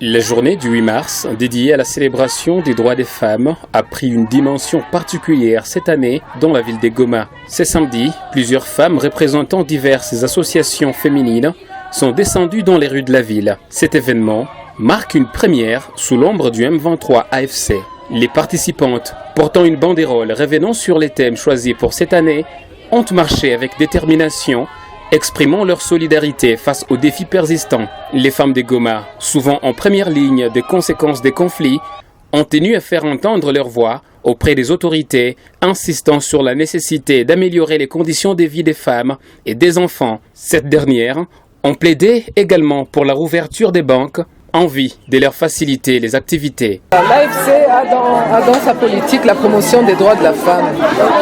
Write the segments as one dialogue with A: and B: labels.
A: La journée du 8 mars, dédiée à la célébration des droits des femmes, a pris une dimension particulière cette année dans la ville de Goma. Ce samedi, plusieurs femmes représentant diverses associations féminines sont descendues dans les rues de la ville. Cet événement marque une première sous l'ombre du M23 AFC. Les participantes, portant une banderole revenant sur les thèmes choisis pour cette année, ont marché avec détermination, exprimant leur solidarité face aux défis persistants. Les femmes de Goma, souvent en première ligne des conséquences des conflits, ont tenu à faire entendre leur voix auprès des autorités, insistant sur la nécessité d'améliorer les conditions de vie des femmes et des enfants. Cette dernière ont plaidé également pour la rouverture des banques, en vue de leur faciliter les activités.
B: L'AFC a dans sa politique la promotion des droits de la femme,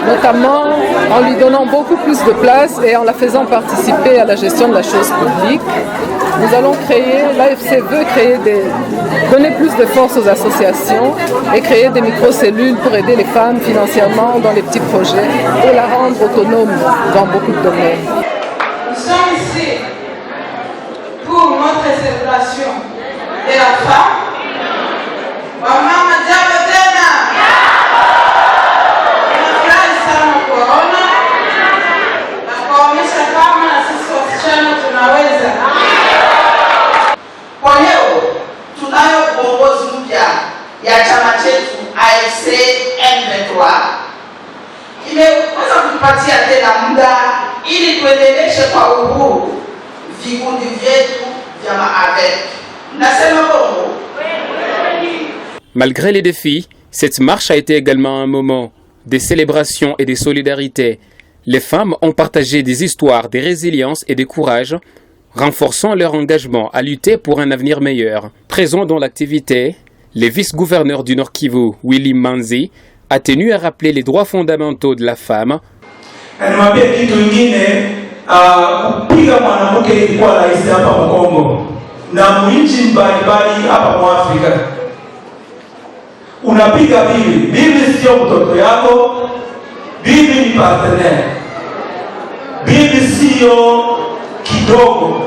B: notamment en lui donnant beaucoup plus de place et en la faisant participer à la gestion de la chose publique. Nous allons l'AFC veut donner plus de force aux associations et créer des micro-cellules pour aider les femmes financièrement dans les petits projets et la rendre autonome dans beaucoup de domaines.
C: Nous sommes ici pour notre célébration de la femme. Wamama jambo tena. Tunafurahi sana kuwaona na kuwaonyesha kama na sisi wasichana tunaweza. Kwa leo tunayo uongozi mpya ya chama chetu AFC M23. Imeweza kutupatia tena muda ili tuendeleshe kwa uhuru vikundi vyetu vya maAVEC.
A: Malgré les défis, cette marche a été également un moment de célébration et de solidarité. Les femmes ont partagé des histoires de résilience et de courage, renforçant leur engagement à lutter pour un avenir meilleur. Présent dans l'activité, le vice-gouverneur du Nord Kivu, Willy Manzi, a tenu à rappeler les droits fondamentaux de la femme.
D: Na mwinchi mbalimbali hapa mwa Afrika unapiga bibi. Bibi sio mtoto yako, bibi ni partner. Bibi sio kidogo,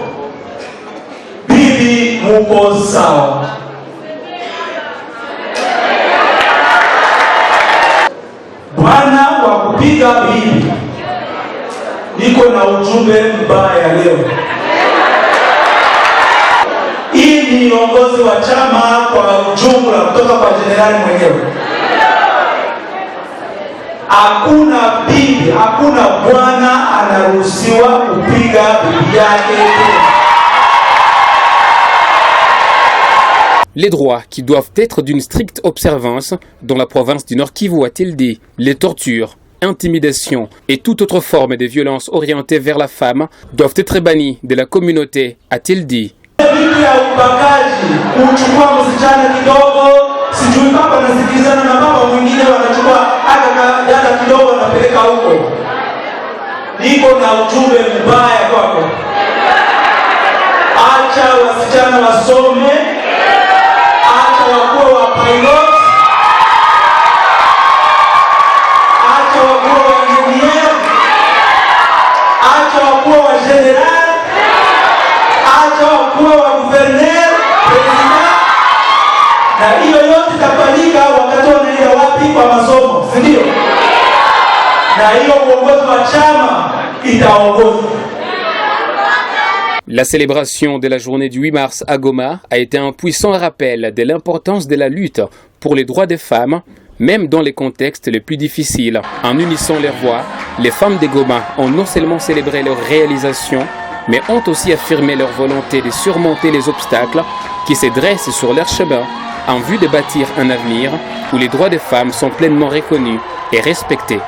D: bibi muko sawa. Bwana wa kupiga bibi, niko na ujumbe mbaya leo. Hii ni uongozi wa chama kwa ujumla kutoka kwa jenerali mwenyewe. Hakuna bibi, hakuna bwana anaruhusiwa kupiga bibi yake.
A: Les droits qui doivent être d'une stricte observance dans la province du Nord Kivu, a-t-il dit. Les tortures, intimidations et toute autre forme de violence orientée vers la femme doivent être bannies de la communauté, a-t-il dit.
D: Vitu ya ubakaji, kuchukua msichana kidogo, sijui baba anasikilizana na baba mwingine wanachukua hata dada kidogo anapeleka huko. Niko na ujumbe mbaya kwako. Acha wasichana wasome, acha wakuwe wa pilot, acha wakuwe wa engineer, acha wakuwe wa general, kuwa wa guverner, president, na hiyo yote itafanyika wakati wanaenda wapi? Kwa masomo, si ndio? Na hiyo uongozi wa chama itaongoza.
A: La célébration de la journée du 8 mars à Goma a été un puissant rappel de l'importance de la lutte pour les droits des femmes, même dans les contextes les plus difficiles. En unissant leurs voix, les femmes de Goma ont non seulement célébré leur réalisation, mais ont aussi affirmé leur volonté de surmonter les obstacles qui se dressent sur leur chemin en vue de bâtir un avenir où les droits des femmes sont pleinement reconnus et respectés.